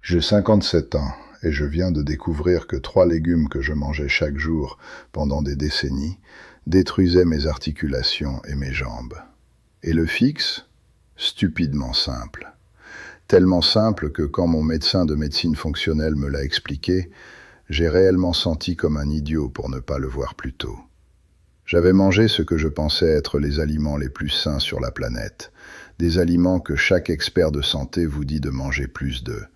J'ai 57 ans et je viens de découvrir que 3 légumes que je mangeais chaque jour pendant des décennies détruisaient mes articulations et mes jambes. Et le fixe? Stupidement simple. Tellement simple que quand mon médecin de médecine fonctionnelle me l'a expliqué, j'ai réellement senti comme un idiot pour ne pas le voir plus tôt. J'avais mangé ce que je pensais être les aliments les plus sains sur la planète, des aliments que chaque expert de santé vous dit de manger plus d'eux,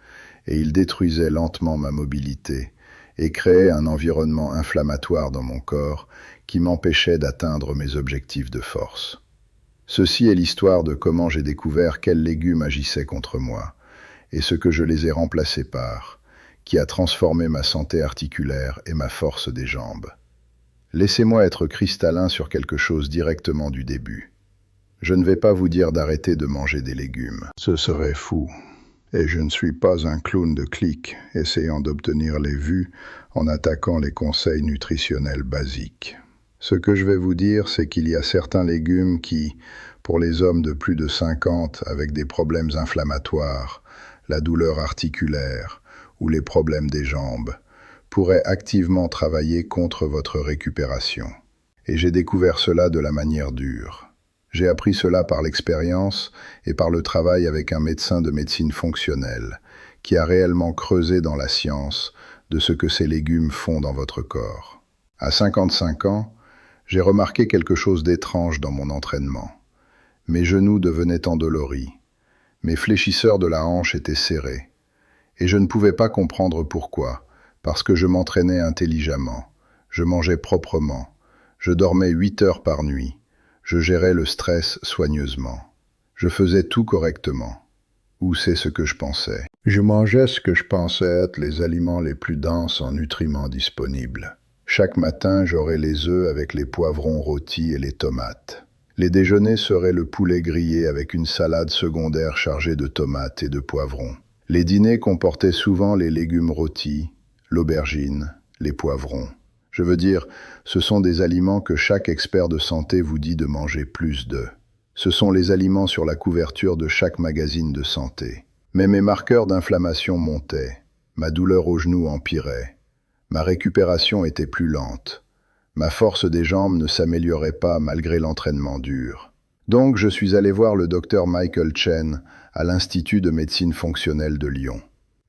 et ils détruisaient lentement ma mobilité et créaient un environnement inflammatoire dans mon corps qui m'empêchait d'atteindre mes objectifs de force. Ceci est l'histoire de comment j'ai découvert quels légumes agissaient contre moi, et ce que je les ai remplacés par, qui a transformé ma santé articulaire et ma force des jambes. Laissez-moi être cristallin sur quelque chose directement du début. Je ne vais pas vous dire d'arrêter de manger des légumes. Ce serait fou. Et je ne suis pas un clown de clic, essayant d'obtenir les vues en attaquant les conseils nutritionnels basiques. Ce que je vais vous dire, c'est qu'il y a certains légumes qui, pour les hommes de plus de 50 avec des problèmes inflammatoires, la douleur articulaire ou les problèmes des jambes, pourraient activement travailler contre votre récupération. Et j'ai découvert cela de la manière dure. J'ai appris cela par l'expérience et par le travail avec un médecin de médecine fonctionnelle qui a réellement creusé dans la science de ce que ces légumes font dans votre corps. À 55 ans, j'ai remarqué quelque chose d'étrange dans mon entraînement. Mes genoux devenaient endoloris, mes fléchisseurs de la hanche étaient serrés, et je ne pouvais pas comprendre pourquoi, parce que je m'entraînais intelligemment, je mangeais proprement, je dormais 8 heures par nuit. Je gérais le stress soigneusement. Je faisais tout correctement. Ou c'est ce que je pensais. Je mangeais ce que je pensais être les aliments les plus denses en nutriments disponibles. Chaque matin, j'aurais les œufs avec les poivrons rôtis et les tomates. Les déjeuners seraient le poulet grillé avec une salade secondaire chargée de tomates et de poivrons. Les dîners comportaient souvent les légumes rôtis, l'aubergine, les poivrons. Je veux dire, ce sont des aliments que chaque expert de santé vous dit de manger plus d'eux. Ce sont les aliments sur la couverture de chaque magazine de santé. Mais mes marqueurs d'inflammation montaient, ma douleur au genou empirait, ma récupération était plus lente, ma force des jambes ne s'améliorait pas malgré l'entraînement dur. Donc je suis allé voir le docteur Michael Chen à l'Institut de médecine fonctionnelle de Lyon.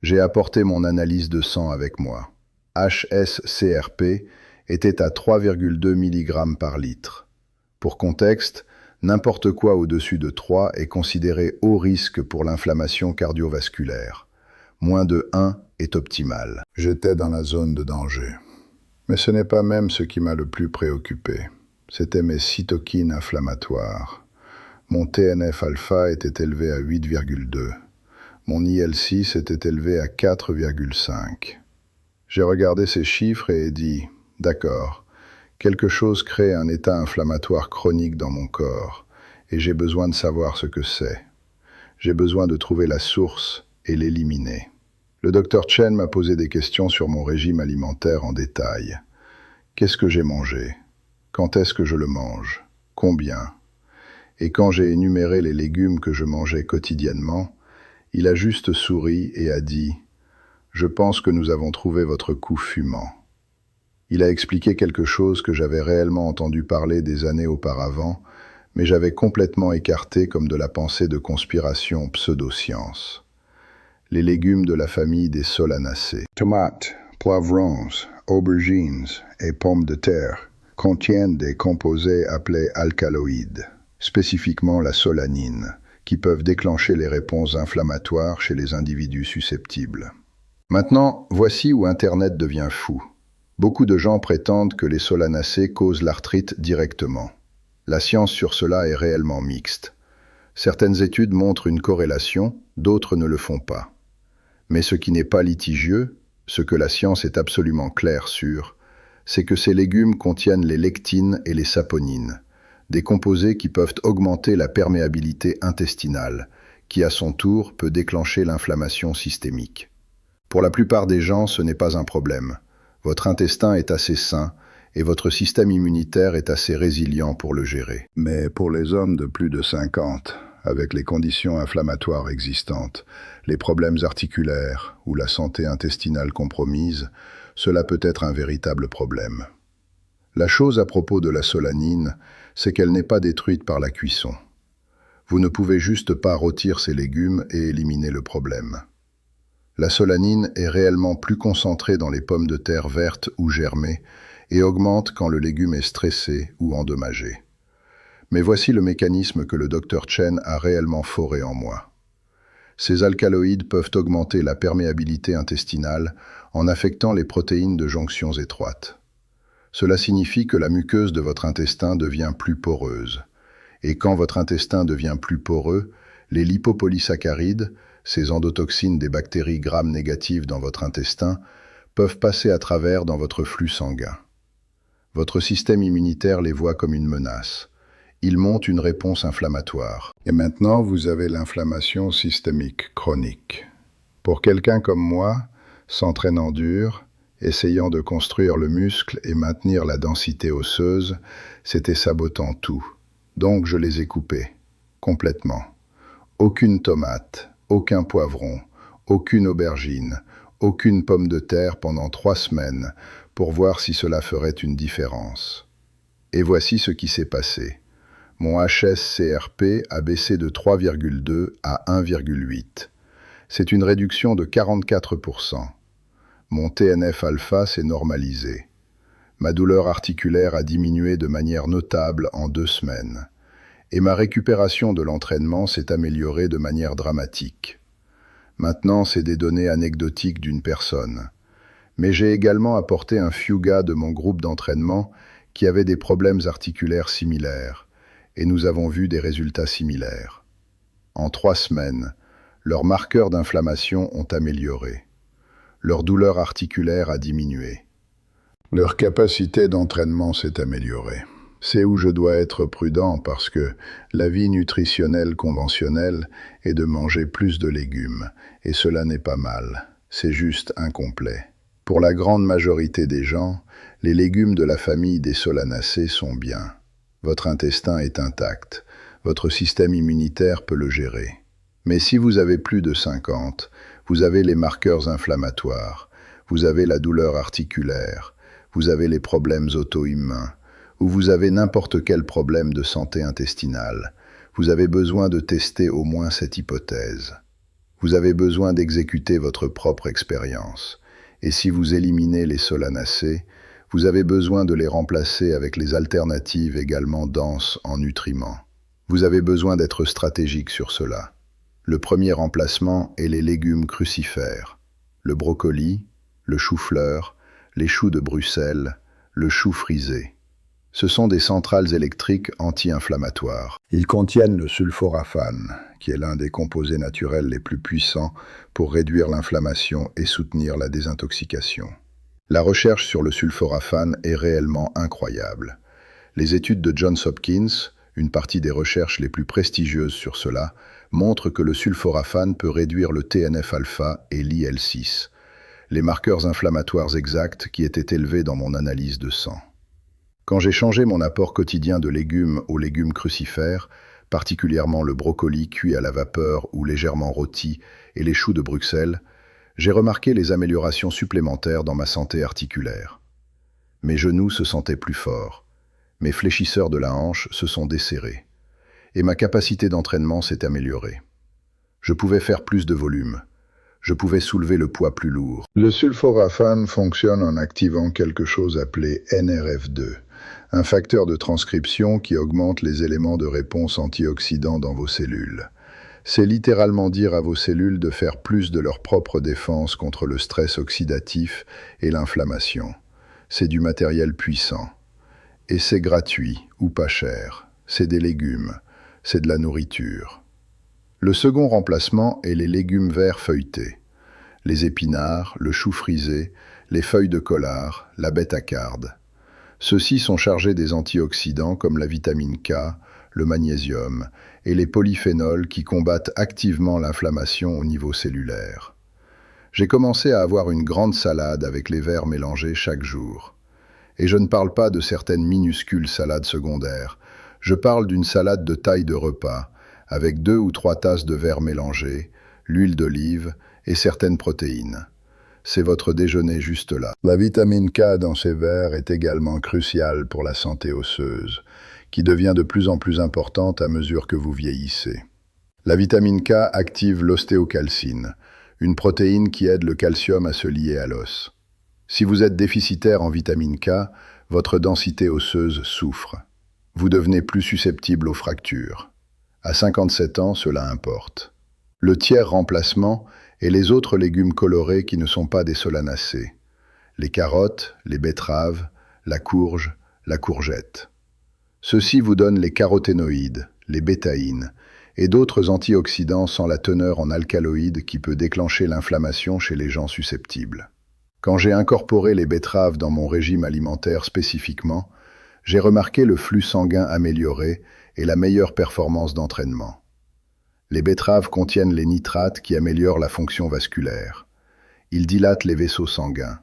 J'ai apporté mon analyse de sang avec moi. HSCRP était à 3,2 mg par litre. Pour contexte, n'importe quoi au-dessus de 3 est considéré haut risque pour l'inflammation cardiovasculaire. Moins de 1 est optimal. J'étais dans la zone de danger. Mais ce n'est pas même ce qui m'a le plus préoccupé. C'était mes cytokines inflammatoires. Mon TNF-alpha était élevé à 8,2. Mon IL-6 était élevé à 4,5. J'ai regardé ces chiffres et ai dit « D'accord, quelque chose crée un état inflammatoire chronique dans mon corps et j'ai besoin de savoir ce que c'est. J'ai besoin de trouver la source et l'éliminer. » Le docteur Chen m'a posé des questions sur mon régime alimentaire en détail. Qu'est-ce que j'ai mangé? Quand est-ce que je le mange? Combien? Et quand j'ai énuméré les légumes que je mangeais quotidiennement, il a juste souri et a dit « Je pense que nous avons trouvé votre coup fumant. » Il a expliqué quelque chose que j'avais réellement entendu parler des années auparavant, mais j'avais complètement écarté comme de la pensée de conspiration pseudo-science. Les légumes de la famille des solanacées. Tomates, poivrons, aubergines et pommes de terre contiennent des composés appelés alcaloïdes, spécifiquement la solanine, qui peuvent déclencher les réponses inflammatoires chez les individus susceptibles. Maintenant, voici où Internet devient fou. Beaucoup de gens prétendent que les solanacées causent l'arthrite directement. La science sur cela est réellement mixte. Certaines études montrent une corrélation, d'autres ne le font pas. Mais ce qui n'est pas litigieux, ce que la science est absolument claire sur, c'est que ces légumes contiennent les lectines et les saponines, des composés qui peuvent augmenter la perméabilité intestinale, qui à son tour peut déclencher l'inflammation systémique. Pour la plupart des gens, ce n'est pas un problème. Votre intestin est assez sain et votre système immunitaire est assez résilient pour le gérer. Mais pour les hommes de plus de 50, avec les conditions inflammatoires existantes, les problèmes articulaires ou la santé intestinale compromise, cela peut être un véritable problème. La chose à propos de la solanine, c'est qu'elle n'est pas détruite par la cuisson. Vous ne pouvez juste pas rôtir ces légumes et éliminer le problème. La solanine est réellement plus concentrée dans les pommes de terre vertes ou germées et augmente quand le légume est stressé ou endommagé. Mais voici le mécanisme que le Dr Chen a réellement foré en moi. Ces alcaloïdes peuvent augmenter la perméabilité intestinale en affectant les protéines de jonctions étroites. Cela signifie que la muqueuse de votre intestin devient plus poreuse. Et quand votre intestin devient plus poreux, les lipopolysaccharides, ces endotoxines des bactéries gram négatives dans votre intestin, peuvent passer à travers dans votre flux sanguin. Votre système immunitaire les voit comme une menace. Il monte une réponse inflammatoire. Et maintenant, vous avez l'inflammation systémique chronique. Pour quelqu'un comme moi, s'entraînant dur, essayant de construire le muscle et maintenir la densité osseuse, c'était sabotant tout. Donc je les ai coupés, complètement. Aucune tomate, aucun poivron, aucune aubergine, aucune pomme de terre pendant 3 semaines pour voir si cela ferait une différence. Et voici ce qui s'est passé. Mon HSCRP a baissé de 3,2 à 1,8. C'est une réduction de 44%. Mon TNF-alpha s'est normalisé. Ma douleur articulaire a diminué de manière notable en 2 semaines. Et ma récupération de l'entraînement s'est améliorée de manière dramatique. Maintenant, c'est des données anecdotiques d'une personne. Mais j'ai également apporté un few gars de mon groupe d'entraînement qui avaient des problèmes articulaires similaires. Et nous avons vu des résultats similaires. En 3 semaines, leurs marqueurs d'inflammation ont amélioré. Leur douleur articulaire a diminué. Leur capacité d'entraînement s'est améliorée. C'est où je dois être prudent parce que la vie nutritionnelle conventionnelle est de manger plus de légumes, et cela n'est pas mal, c'est juste incomplet. Pour la grande majorité des gens, les légumes de la famille des solanacées sont bien. Votre intestin est intact, votre système immunitaire peut le gérer. Mais si vous avez plus de 50, vous avez les marqueurs inflammatoires, vous avez la douleur articulaire, vous avez les problèmes auto-immuns, ou vous avez n'importe quel problème de santé intestinale, vous avez besoin de tester au moins cette hypothèse. Vous avez besoin d'exécuter votre propre expérience. Et si vous éliminez les solanacées, vous avez besoin de les remplacer avec les alternatives également denses en nutriments. Vous avez besoin d'être stratégique sur cela. Le premier remplacement est les légumes crucifères, le brocoli, le chou-fleur, les choux de Bruxelles, le chou frisé. Ce sont des centrales électriques anti-inflammatoires. Ils contiennent le sulforaphane, qui est l'un des composés naturels les plus puissants pour réduire l'inflammation et soutenir la désintoxication. La recherche sur le sulforaphane est réellement incroyable. Les études de Johns Hopkins, une partie des recherches les plus prestigieuses sur cela, montrent que le sulforaphane peut réduire le TNF-alpha et l'IL-6, les marqueurs inflammatoires exacts qui étaient élevés dans mon analyse de sang. Quand j'ai changé mon apport quotidien de légumes aux légumes crucifères, particulièrement le brocoli cuit à la vapeur ou légèrement rôti et les choux de Bruxelles, j'ai remarqué les améliorations supplémentaires dans ma santé articulaire. Mes genoux se sentaient plus forts, mes fléchisseurs de la hanche se sont desserrés, et ma capacité d'entraînement s'est améliorée. Je pouvais faire plus de volume, je pouvais soulever le poids plus lourd. Le sulforaphane fonctionne en activant quelque chose appelé NRF2, un facteur de transcription qui augmente les éléments de réponse antioxydants dans vos cellules. C'est littéralement dire à vos cellules de faire plus de leur propre défense contre le stress oxydatif et l'inflammation. C'est du matériel puissant. Et c'est gratuit ou pas cher. C'est des légumes. C'est de la nourriture. Le second remplacement est les légumes verts feuilletés. Les épinards, le chou frisé, les feuilles de collard, la bêta-carde. Ceux-ci sont chargés des antioxydants comme la vitamine K, le magnésium et les polyphénols qui combattent activement l'inflammation au niveau cellulaire. J'ai commencé à avoir une grande salade avec les verts mélangés chaque jour. Et je ne parle pas de certaines minuscules salades secondaires. Je parle d'une salade de taille de repas, avec 2 ou 3 tasses de verre mélangées, l'huile d'olive et certaines protéines. C'est votre déjeuner juste là. La vitamine K dans ces verres est également cruciale pour la santé osseuse, qui devient de plus en plus importante à mesure que vous vieillissez. La vitamine K active l'ostéocalcine, une protéine qui aide le calcium à se lier à l'os. Si vous êtes déficitaire en vitamine K, votre densité osseuse souffre. Vous devenez plus susceptible aux fractures. À 57 ans, cela importe. Le tiers remplacement est les autres légumes colorés qui ne sont pas des solanacées. Les carottes, les betteraves, la courge, la courgette. Ceux-ci vous donnent les caroténoïdes, les bétaïnes et d'autres antioxydants sans la teneur en alcaloïdes qui peut déclencher l'inflammation chez les gens susceptibles. Quand j'ai incorporé les betteraves dans mon régime alimentaire spécifiquement, j'ai remarqué le flux sanguin amélioré et la meilleure performance d'entraînement. Les betteraves contiennent les nitrates qui améliorent la fonction vasculaire. Ils dilatent les vaisseaux sanguins.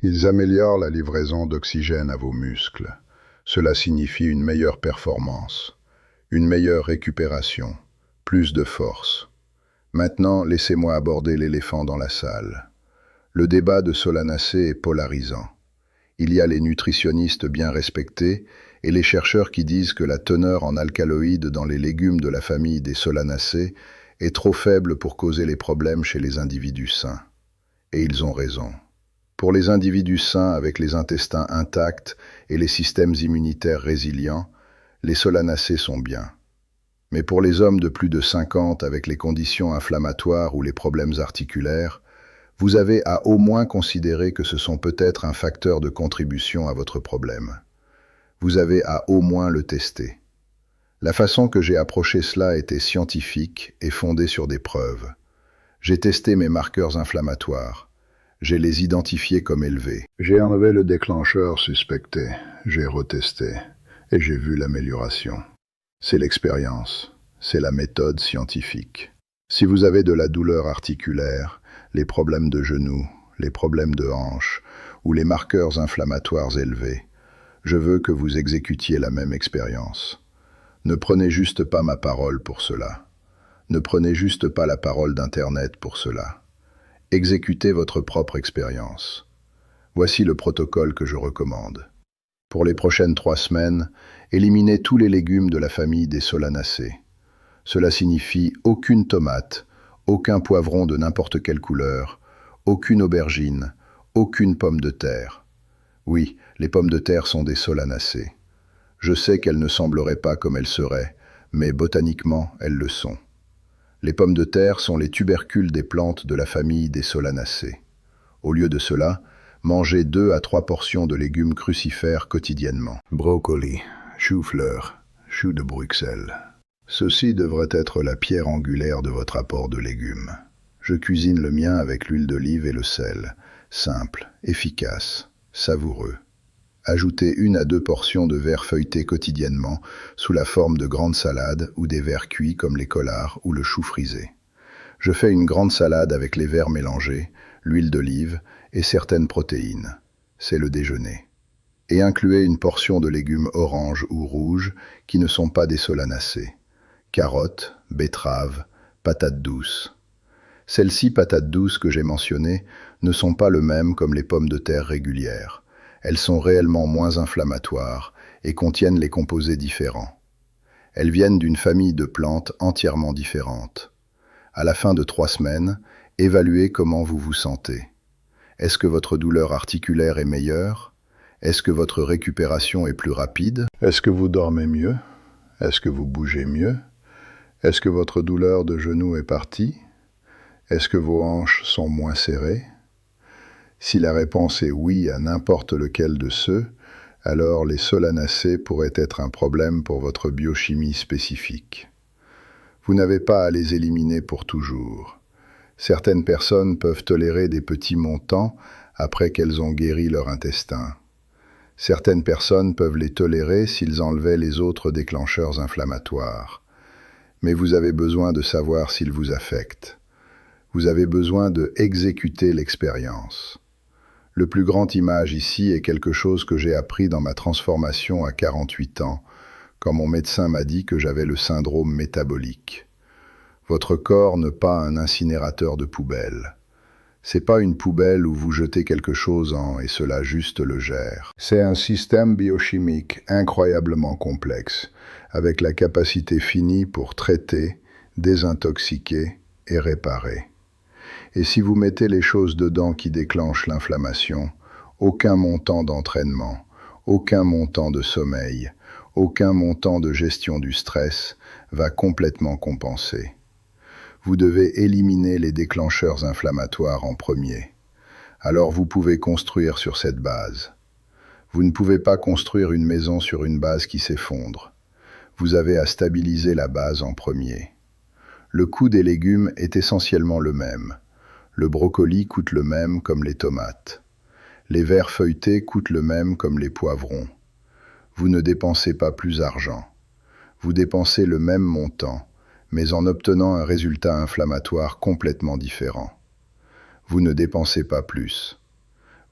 Ils améliorent la livraison d'oxygène à vos muscles. Cela signifie une meilleure performance, une meilleure récupération, plus de force. Maintenant, laissez-moi aborder l'éléphant dans la salle. Le débat de solanacées est polarisant. Il y a les nutritionnistes bien respectés et les chercheurs qui disent que la teneur en alcaloïdes dans les légumes de la famille des solanacées est trop faible pour causer les problèmes chez les individus sains. Et ils ont raison. Pour les individus sains avec les intestins intacts et les systèmes immunitaires résilients, les solanacées sont bien. Mais pour les hommes de plus de 50 avec les conditions inflammatoires ou les problèmes articulaires, vous avez à au moins considérer que ce sont peut-être un facteur de contribution à votre problème. Vous avez à au moins le tester. La façon que j'ai approché cela était scientifique et fondée sur des preuves. J'ai testé mes marqueurs inflammatoires. J'ai les identifiés comme élevés. J'ai enlevé le déclencheur suspecté. J'ai retesté. Et j'ai vu l'amélioration. C'est l'expérience. C'est la méthode scientifique. Si vous avez de la douleur articulaire, les problèmes de genoux, les problèmes de hanches ou les marqueurs inflammatoires élevés, je veux que vous exécutiez la même expérience. Ne prenez juste pas ma parole pour cela. Ne prenez juste pas la parole d'Internet pour cela. Exécutez votre propre expérience. Voici le protocole que je recommande. Pour les prochaines 3 semaines, éliminez tous les légumes de la famille des solanacées. Cela signifie aucune tomate, aucun poivron de n'importe quelle couleur, aucune aubergine, aucune pomme de terre. Oui, les pommes de terre sont des solanacées. Je sais qu'elles ne sembleraient pas comme elles seraient, mais botaniquement, elles le sont. Les pommes de terre sont les tubercules des plantes de la famille des solanacées. Au lieu de cela, mangez 2 à 3 portions de légumes crucifères quotidiennement. Brocoli, chou-fleur, choux de Bruxelles. Ceci devrait être la pierre angulaire de votre apport de légumes. Je cuisine le mien avec l'huile d'olive et le sel. Simple, efficace, savoureux. Ajoutez 1 à 2 portions de verre feuilleté quotidiennement sous la forme de grandes salades ou des verres cuits comme les collards ou le chou frisé. Je fais une grande salade avec les verres mélangés, l'huile d'olive et certaines protéines. C'est le déjeuner. Et incluez une portion de légumes oranges ou rouges qui ne sont pas des solanacées. Carottes, betteraves, patates douces. Celles-ci patates douces que j'ai mentionnées ne sont pas le même comme les pommes de terre régulières. Elles sont réellement moins inflammatoires et contiennent les composés différents. Elles viennent d'une famille de plantes entièrement différentes. À la fin de 3 semaines, évaluez comment vous vous sentez. Est-ce que votre douleur articulaire est meilleure? Est-ce que votre récupération est plus rapide? Est-ce que vous dormez mieux? Est-ce que vous bougez mieux? Est-ce que votre douleur de genou est partie? Est-ce que vos hanches sont moins serrées? Si la réponse est oui à n'importe lequel de ceux, alors les solanacées pourraient être un problème pour votre biochimie spécifique. Vous n'avez pas à les éliminer pour toujours. Certaines personnes peuvent tolérer des petits montants après qu'elles ont guéri leur intestin. Certaines personnes peuvent les tolérer s'ils enlevaient les autres déclencheurs inflammatoires. Mais vous avez besoin de savoir s'ils vous affectent. Vous avez besoin de exécuter l'expérience. Le plus grand image ici est quelque chose que j'ai appris dans ma transformation à 48 ans, quand mon médecin m'a dit que j'avais le syndrome métabolique. Votre corps n'est pas un incinérateur de poubelle. C'est pas une poubelle où vous jetez quelque chose en et cela juste le gère. C'est un système biochimique incroyablement complexe, avec la capacité finie pour traiter, désintoxiquer et réparer. Et si vous mettez les choses dedans qui déclenchent l'inflammation, aucun montant d'entraînement, aucun montant de sommeil, aucun montant de gestion du stress va complètement compenser. Vous devez éliminer les déclencheurs inflammatoires en premier. Alors vous pouvez construire sur cette base. Vous ne pouvez pas construire une maison sur une base qui s'effondre. Vous avez à stabiliser la base en premier. Le coût des légumes est essentiellement le même. Le brocoli coûte le même comme les tomates. Les vers feuilletés coûtent le même comme les poivrons. Vous ne dépensez pas plus d'argent. Vous dépensez le même montant, mais en obtenant un résultat inflammatoire complètement différent. Vous ne dépensez pas plus.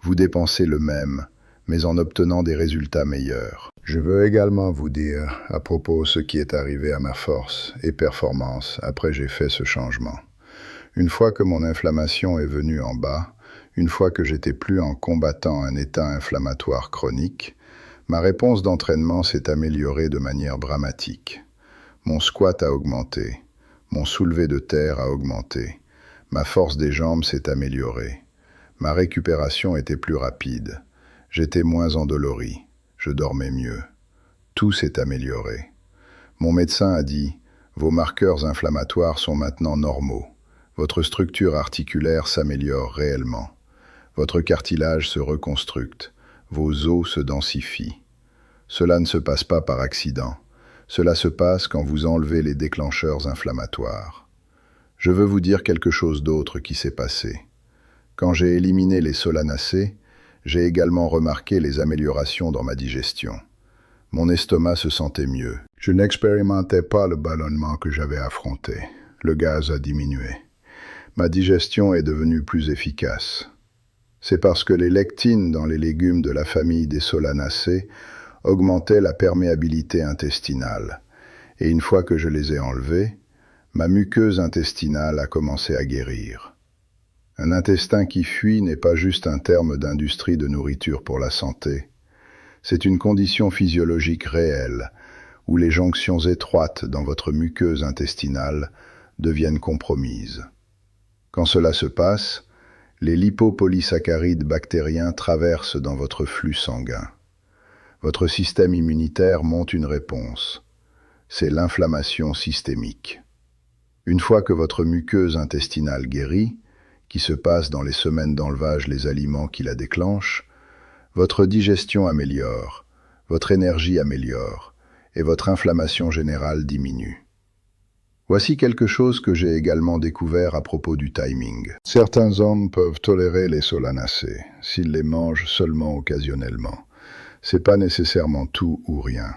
Vous dépensez le même, mais en obtenant des résultats meilleurs. Je veux également vous dire à propos de ce qui est arrivé à ma force et performance après j'ai fait ce changement. Une fois que mon inflammation est venue en bas, une fois que j'étais plus en combattant un état inflammatoire chronique, ma réponse d'entraînement s'est améliorée de manière dramatique. Mon squat a augmenté, mon soulevé de terre a augmenté, ma force des jambes s'est améliorée, ma récupération était plus rapide, j'étais moins endolori, je dormais mieux. Tout s'est amélioré. Mon médecin a dit « Vos marqueurs inflammatoires sont maintenant normaux. Votre structure articulaire s'améliore réellement. Votre cartilage se reconstructe. Vos os se densifient. Cela ne se passe pas par accident. Cela se passe quand vous enlevez les déclencheurs inflammatoires. Je veux vous dire quelque chose d'autre qui s'est passé. Quand j'ai éliminé les solanacées, j'ai également remarqué les améliorations dans ma digestion. Mon estomac se sentait mieux. Je n'expérimentais pas le ballonnement que j'avais affronté. Le gaz a diminué. Ma digestion est devenue plus efficace. C'est parce que les lectines dans les légumes de la famille des solanacées augmentaient la perméabilité intestinale. Et une fois que je les ai enlevées, ma muqueuse intestinale a commencé à guérir. Un intestin qui fuit n'est pas juste un terme d'industrie de nourriture pour la santé. C'est une condition physiologique réelle, où les jonctions étroites dans votre muqueuse intestinale deviennent compromises. Quand cela se passe, les lipopolysaccharides bactériens traversent dans votre flux sanguin. Votre système immunitaire monte une réponse. C'est l'inflammation systémique. Une fois que votre muqueuse intestinale guérit, qui se passe dans les semaines d'enlevage les aliments qui la déclenchent, votre digestion améliore, votre énergie améliore, et votre inflammation générale diminue. Voici quelque chose que j'ai également découvert à propos du timing. Certains hommes peuvent tolérer les solanacées, s'ils les mangent seulement occasionnellement. C'est pas nécessairement tout ou rien.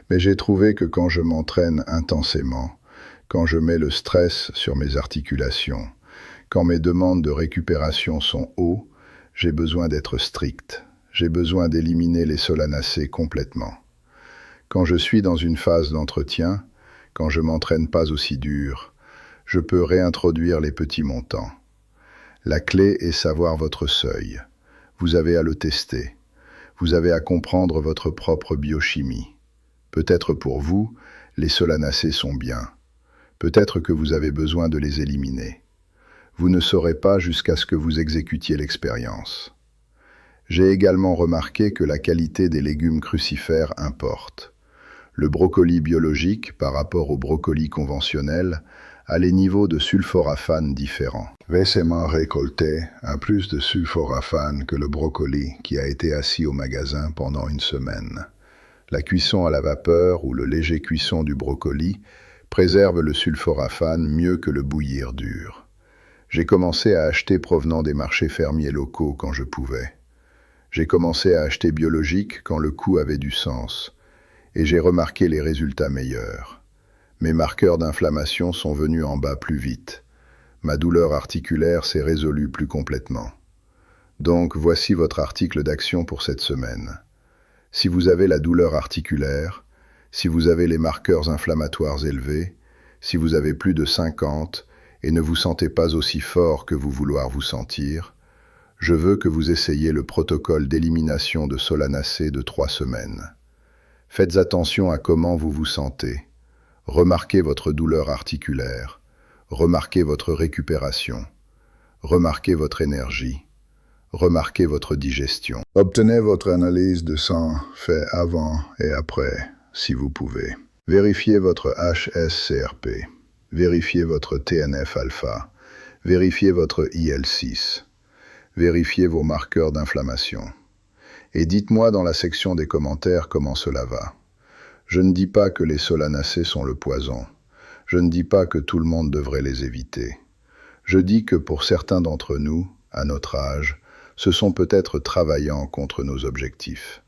Mais j'ai trouvé que quand je m'entraîne intensément, quand je mets le stress sur mes articulations, quand mes demandes de récupération sont hauts, j'ai besoin d'être strict. J'ai besoin d'éliminer les solanacées complètement. Quand je suis dans une phase d'entretien, quand je m'entraîne pas aussi dur, je peux réintroduire les petits montants. La clé est savoir votre seuil. Vous avez à le tester. Vous avez à comprendre votre propre biochimie. Peut-être pour vous, les solanacées sont bien. Peut-être que vous avez besoin de les éliminer. Vous ne saurez pas jusqu'à ce que vous exécutiez l'expérience. J'ai également remarqué que la qualité des légumes crucifères importe. Le brocoli biologique, par rapport au brocoli conventionnel, a les niveaux de sulforaphane différents. Récemment récolté a plus de sulforaphane que le brocoli qui a été assis au magasin pendant une semaine. La cuisson à la vapeur ou le léger cuisson du brocoli préserve le sulforaphane mieux que le bouillir dur. J'ai commencé à acheter provenant des marchés fermiers locaux quand je pouvais. J'ai commencé à acheter biologique quand le coût avait du sens. Et j'ai remarqué les résultats meilleurs. Mes marqueurs d'inflammation sont venus en bas plus vite. Ma douleur articulaire s'est résolue plus complètement. Donc voici votre article d'action pour cette semaine. Si vous avez la douleur articulaire, Si vous avez les marqueurs inflammatoires élevés, si vous avez plus de 50 et ne vous sentez pas aussi fort que vous vouloir vous sentir, je veux que vous essayiez le protocole d'élimination de solanacées de 3 semaines. Faites attention à comment vous vous sentez. Remarquez votre douleur articulaire. Remarquez votre récupération. Remarquez votre énergie. Remarquez votre digestion. Obtenez votre analyse de sang fait avant et après, si vous pouvez. Vérifiez votre HSCRP. Vérifiez votre TNF-alpha. Vérifiez votre IL-6. Vérifiez vos marqueurs d'inflammation. Et dites-moi dans la section des commentaires comment cela va. Je ne dis pas que les solanacées sont le poison. Je ne dis pas que tout le monde devrait les éviter. Je dis que pour certains d'entre nous, à notre âge, ce sont peut-être travaillant contre nos objectifs.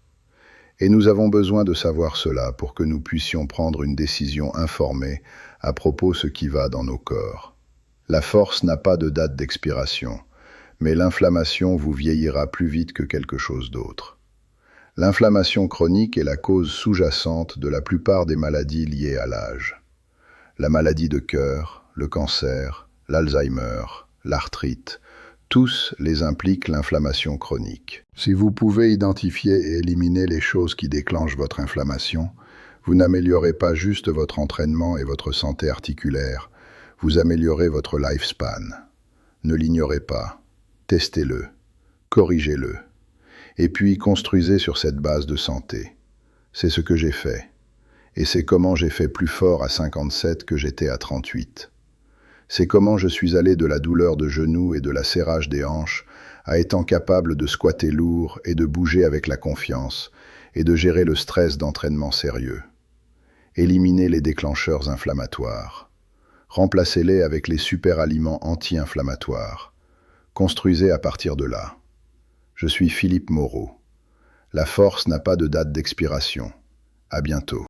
Et nous avons besoin de savoir cela pour que nous puissions prendre une décision informée à propos de ce qui va dans nos corps. La force n'a pas de date d'expiration, mais l'inflammation vous vieillira plus vite que quelque chose d'autre. L'inflammation chronique est la cause sous-jacente de la plupart des maladies liées à l'âge. La maladie de cœur, le cancer, l'Alzheimer, l'arthrite, tous les impliquent l'inflammation chronique. Si vous pouvez identifier et éliminer les choses qui déclenchent votre inflammation, vous n'améliorez pas juste votre entraînement et votre santé articulaire, vous améliorez votre lifespan. Ne l'ignorez pas. Testez-le. Corrigez-le. Et puis construisez sur cette base de santé. C'est ce que j'ai fait. Et c'est comment j'ai fait plus fort à 57 que j'étais à 38. C'est comment je suis allé de la douleur de genoux et de la serrage des hanches à étant capable de squatter lourd et de bouger avec la confiance et de gérer le stress d'entraînement sérieux. Éliminez les déclencheurs inflammatoires. Remplacez-les avec les super-aliments anti-inflammatoires. Construisez à partir de là. Je suis Philippe Moreau. La force n'a pas de date d'expiration. À bientôt.